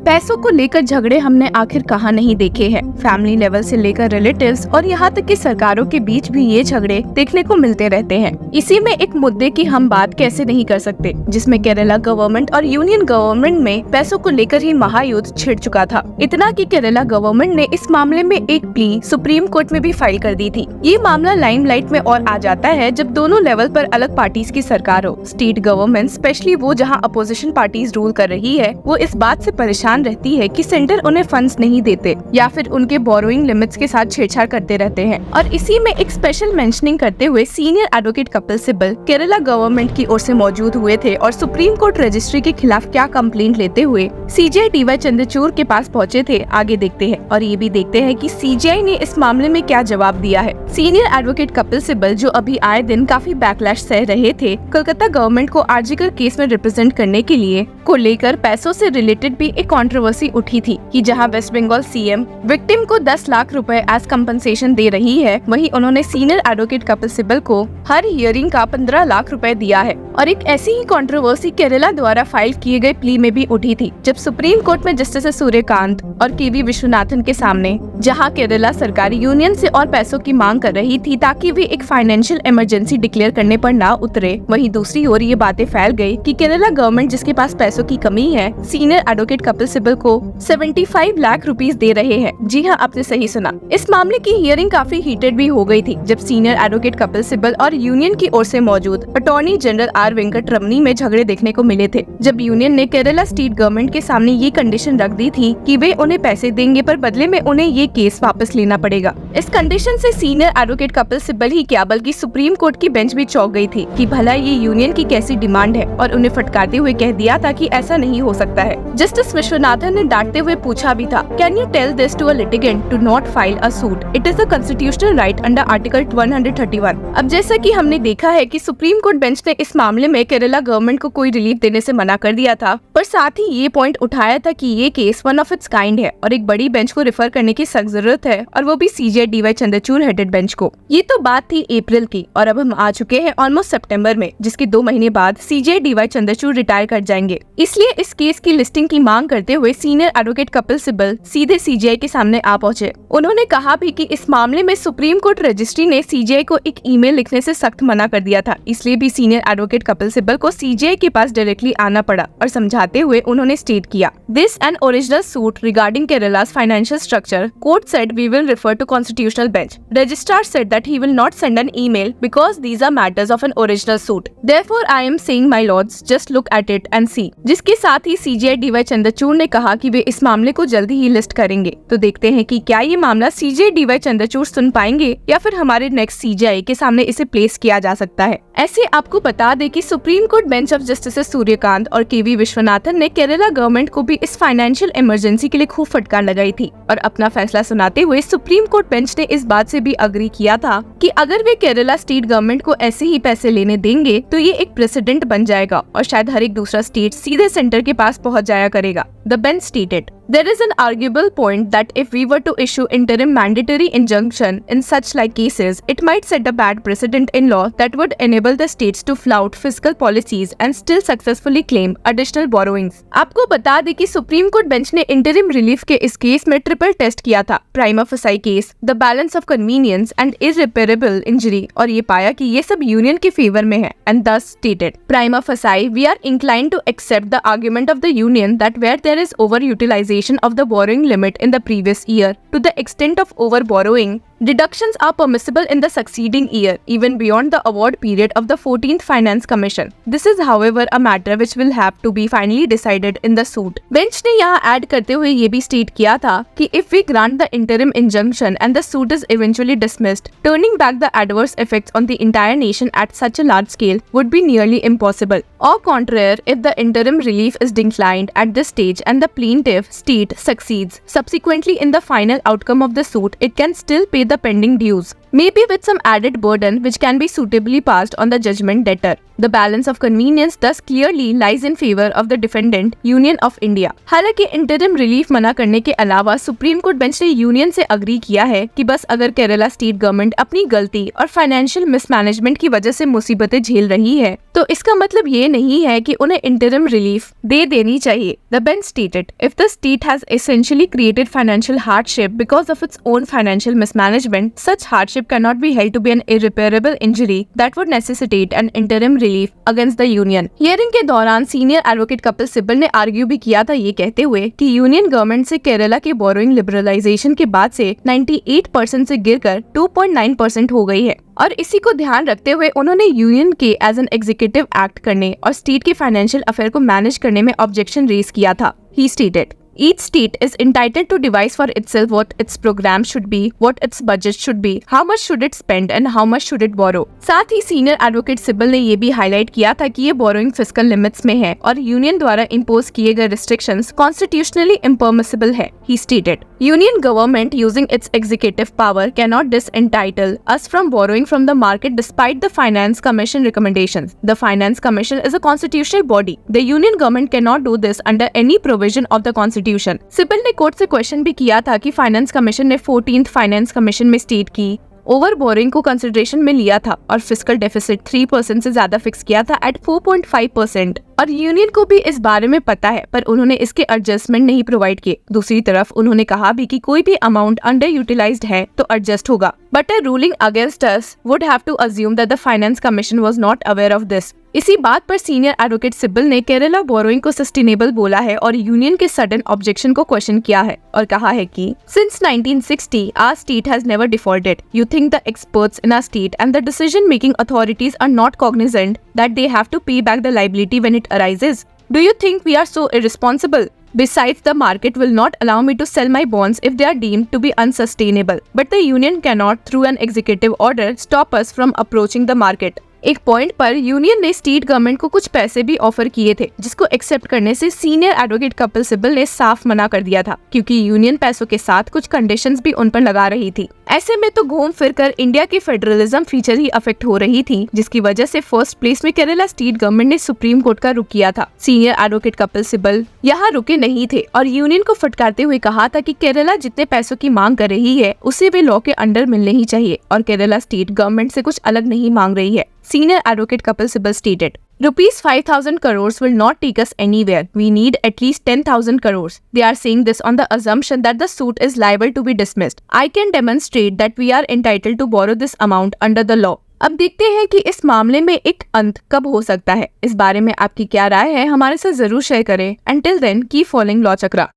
पैसों को लेकर झगड़े हमने आखिर कहाँ नहीं देखे हैं। फैमिली लेवल से लेकर रिलेटिव्स और यहाँ तक कि सरकारों के बीच भी ये झगड़े देखने को मिलते रहते हैं। इसी में एक मुद्दे की हम बात कैसे नहीं कर सकते, जिसमें केरला गवर्नमेंट और यूनियन गवर्नमेंट में पैसों को लेकर ही महायुद्ध छिड़ चुका था। इतना कि केरला गवर्नमेंट ने इस मामले में एक प्ली सुप्रीम कोर्ट में भी फाइल कर दी थी। ये मामला लाइमलाइट में और आ जाता है जब दोनों लेवल पर अलग पार्टीज की सरकार हो। स्टेट गवर्नमेंट, स्पेशली वो जहाँ अपोजिशन पार्टीज रूल कर रही है, वो इस बात से परेशान रहती है कि सेंटर उन्हें फंड्स नहीं देते या फिर उनके बोरोइंग लिमिट्स के साथ छेड़छाड़ करते रहते हैं। और इसी में एक स्पेशल मेंशनिंग करते हुए senior advocate Kapil Sibal Kerala government की ओर से मौजूद हुए थे और सुप्रीम कोर्ट रजिस्ट्री के खिलाफ क्या कंप्लेंट लेते हुए सीजेआई डीवाई चंद्रचूड़ के पास पहुंचे थे। आगे देखते हैं और ये भी देखते हैं कि सीजेआई ने इस मामले में क्या जवाब दिया है। सीनियर एडवोकेट कपिल सिब्बल, जो अभी आए दिन काफी बैकलैश सह रहे थे, कोलकाता गवर्नमेंट को आर्जिकल केस में रिप्रेजेंट करने के लिए को लेकर पैसों से रिलेटेड भी एक कंट्रोवर्सी उठी थी कि जहां वेस्ट बंगाल सीएम विक्टिम को 10 लाख रुपए एज कंपनसेशन दे रही है, वहीं उन्होंने सीनियर एडवोकेट कपिल सिब्बल को हर हियरिंग का 15 लाख रुपए दिया है। और एक ऐसी ही कंट्रोवर्सी केरला द्वारा फाइल किए गए प्ली में भी उठी थी, जब सुप्रीम कोर्ट में जस्टिस सूर्यकांत और केवी विश्वनाथन के सामने जहां केरला सरकार यूनियन से और पैसों की मांग कर रही थी ताकि वे एक फाइनेंशियल इमरजेंसी डिक्लेयर करने पर ना उतरे, वहीं दूसरी ओर ये बातें फैल गई कि केरला गवर्नमेंट, जिसके पास पैसों की कमी है, सीनियर एडवोकेट कपिल सिब्बल को 75 लाख रुपीस दे रहे हैं। जी हाँ, आपने सही सुना। इस मामले की हियरिंग काफी हीटेड भी हो गई थी, जब सीनियर एडवोकेट कपिल सिब्बल और यूनियन की ओर से मौजूद अटॉर्नी जनरल आर वेंकट रमनी में झगड़े देखने को मिले थे। जब यूनियन ने केरला स्टेट गवर्नमेंट के सामने ये कंडीशन रख दी थी कि वे उन्हें पैसे देंगे पर बदले में उन्हें ये केस वापस लेना पड़ेगा। इस कंडीशन से सीनियर एडवोकेट कपिल सिब्बल ही क्या बल्कि सुप्रीम कोर्ट की बेंच भी चौंक गई थी कि भला ये यूनियन की कैसी डिमांड है, और उन्हें फटकारते हुए कह दिया था कि ऐसा नहीं हो सकता है। जस्टिस विश्वनाथन ने डांटते हुए पूछा भी था, can you tell this to a litigant to not file a suit? It is a constitutional right under article 131। अब जैसा कि हमने देखा है कि सुप्रीम कोर्ट बेंच ने इस मामले में केरला गवर्नमेंट को कोई रिलीफ देने से मना कर दिया था, पर साथ ही ये पॉइंट उठाया था कि ये case one of its kind है और एक बड़ी बेंच को रेफर करने की सख्त जरूरत है, और वो भी CJI DY Chandrachud headed bench को। ये तो बात थी अप्रैल की, और अब हम आ चुके हैं ऑलमोस्ट सितंबर में, जिसके 2 महीने बाद सीजेआई डीवाई चंद्रचूड़ रिटायर कर जाएंगे। इसलिए इस केस की लिस्टिंग की मांग करते हुए सीनियर एडवोकेट कपिल सिब्बल सीधे सीजेआई के सामने आ पहुंचे। उन्होंने कहा भी कि इस मामले में सुप्रीम कोर्ट रजिस्ट्री ने सीजेआई को एक ईमेल लिखने से सख्त मना कर दिया था, इसलिए भी सीनियर एडवोकेट कपिल सिब्बल को सीजेआई के पास डायरेक्टली आना पड़ा। और समझाते हुए उन्होंने स्टेट किया, this an original suit regarding Kerala's financial structure, court said we will refer to constitutional bench. Registrar said that he will not send an email because these are matters of an original suit. Therefore, I am saying, my lords, just look at it and see. जिसके साथ ही CJI DY Chandrachud ने कहा कि वे इस मामले को जल्दी ही list करेंगे। तो देखते हैं कि क्या ये मामला सीजेआई डीवाई चंद्रचूड़ सुन पाएंगे या फिर हमारे नेक्स्ट सीजेआई के सामने इसे प्लेस किया जा सकता है। ऐसे आपको बता दें कि supreme court bench of justice Suryakant और केवी विश्वनाथन ने केरला गवर्नमेंट को भी इस फाइनेंशियल इमरजेंसी के लिए खूब फटकार लगाई थी, और अपना फैसला सुनाते हुए सुप्रीम कोर्ट बेंच ने इस बात से भी अग्री किया था कि अगर वे केरला स्टेट गवर्नमेंट को ऐसे ही पैसे लेने देंगे तो ये एक प्रेसिडेंट बन जाएगा और शायद हर एक दूसरा स्टेट सीधे सेंटर के पास पहुंच जाया करेगा। The bench stated, there is an arguable point that if we were to issue interim mandatory injunction in such like cases, it might set a bad precedent in law that would enable the states to flout fiscal policies and still successfully claim additional borrowings. आपको बता दें कि supreme court bench ने interim relief के इस case में triple test किया था, prima facie case, the balance of convenience and irreparable injury, और ये पाया कि ये सब यूनियन के फेवर में है, and thus stated, prima facie we are inclined to accept the argument of the union that where there is overutilization of the borrowing limit in the previous year to the extent of over-borrowing, deductions are permissible in the succeeding year, even beyond the award period of the 14th Finance Commission. This is, however, a matter which will have to be finally decided in the suit. Bench ने यहाँ add करते हुए ये भी state किया था कि if we grant the interim injunction and the suit is eventually dismissed, turning back the adverse effects on the entire nation at such a large scale would be nearly impossible. Or contraire, if the interim relief is declined at this stage and the plaintiff state succeeds subsequently in the final outcome of the suit, it can still pay the pending dues. maybe with some added burden which can be suitably passed on the judgment debtor. The balance of convenience thus clearly lies in favor of the defendant, Union of India. हालांकि interim relief मना करने के अलावा supreme court bench ने union से agree किया है कि बस अगर केरला स्टेट गवर्नमेंट अपनी गलती और फाइनेंशियल मिसमैनेजमेंट की वजह से मुसीबतें झेल रही है तो इसका मतलब ये नहीं है कि उन्हें इंटरिम रिलीफ दे देनी चाहिए. The bench stated, if the state has essentially created financial hardship because of its own financial mismanagement, such hardship cannot be held to be an irreparable injury that would necessitate an interim relief against the union. Hearing के दौरान senior advocate Kapil Sibal ने argue भी किया था ये कहते हुए कि यूनियन गवर्नमेंट से केरला के बोरोइंग लिबरलाइजेशन के बाद से 98% से गिरकर 2.9% हो गई है और इसी को ध्यान रखते हुए उन्होंने यूनियन के एज एन एग्जीक्यूटिव एक्ट करने और स्टेट के फाइनेंशियल अफेयर को मैनेज करने में ऑब्जेक्शन रेज किया था. He stated, each state is entitled to devise for itself what its program should be, what its budget should be, how much should it spend and how much should it borrow. साथ ही senior advocate Sibal ने ये भी highlight किया था कि ये borrowing fiscal limits में है और यूनियन द्वारा इम्पोज किए गए रिस्ट्रिक्शंस कॉन्स्टिट्यूशनली इम्परमिसिबल है. He stated, Union government using its executive power cannot disentitle us from borrowing from the market despite the Finance Commission recommendations. The Finance Commission is a constitutional body. The Union government cannot do this under any provision of the Constitution. Sibal ने court से question भी किया था कि finance commission ने 14th finance commission में state की over boring को कंसिडरेशन में लिया था और फिस्कल डेफिसिट 3% से ज्यादा फिक्स किया था एट 4.5% और यूनियन को भी इस बारे में पता है पर उन्होंने इसके एडजस्टमेंट नहीं प्रोवाइड किए. दूसरी तरफ उन्होंने कहा भी कि कोई भी अमाउंट अंडर यूटिलाइज्ड है तो एडजस्ट होगा. But a ruling against us would have to assume that the finance commission was not aware of this. इसी बात पर सीनियर एडवोकेट सिब्बल ने केरला बोरोइंग को सस्टेनेबल बोला है और यूनियन के सडन ऑब्जेक्शन को क्वेश्चन किया है और कहा है कि since 1960 our state has never defaulted. You think the experts in our state and the decision making authorities are not cognizant that they have to pay back the liability when it arises? Do you think we are so irresponsible? Besides, the market will not allow me to sell my bonds if they are deemed to be unsustainable. But the union cannot, through an executive order, stop us from approaching the market. एक point पर union ने state government को कुछ पैसे भी offer किए थे जिसको एक्सेप्ट करने से सीनियर एडवोकेट कपिल सिब्बल ने साफ मना कर दिया था क्योंकि यूनियन पैसों के साथ कुछ कंडीशंस भी उन पर लगा रही थी. ऐसे में तो घूम फिरकर इंडिया की फेडरलिज्म फीचर ही अफेक्ट हो रही थी जिसकी वजह से फर्स्ट प्लेस में केरला स्टेट गवर्नमेंट ने सुप्रीम कोर्ट का रुख किया था. सीनियर एडवोकेट कपिल सिब्बल यहाँ रुके नहीं थे और यूनियन को फटकारते हुए कहा था कि केरला जितने पैसों की मांग कर रही है उसे वे लॉ के अंडर मिलने ही चाहिए और केरला स्टेट गवर्नमेंट से कुछ अलग नहीं मांग रही है. Senior advocate Kapil Sibal stated, Rupees 5,000 crores will not take us anywhere. We need at least 10,000 crores. They are saying this on the assumption that the suit is liable to be dismissed. I can demonstrate that we are entitled to borrow this amount under the law. अब देखते हैं कि इस मामले में एक अंत कब हो सकता है. इस बारे में आपकी क्या राय है हमारे साथ जरूर शेयर करें. Until then, keep following law चक्रा.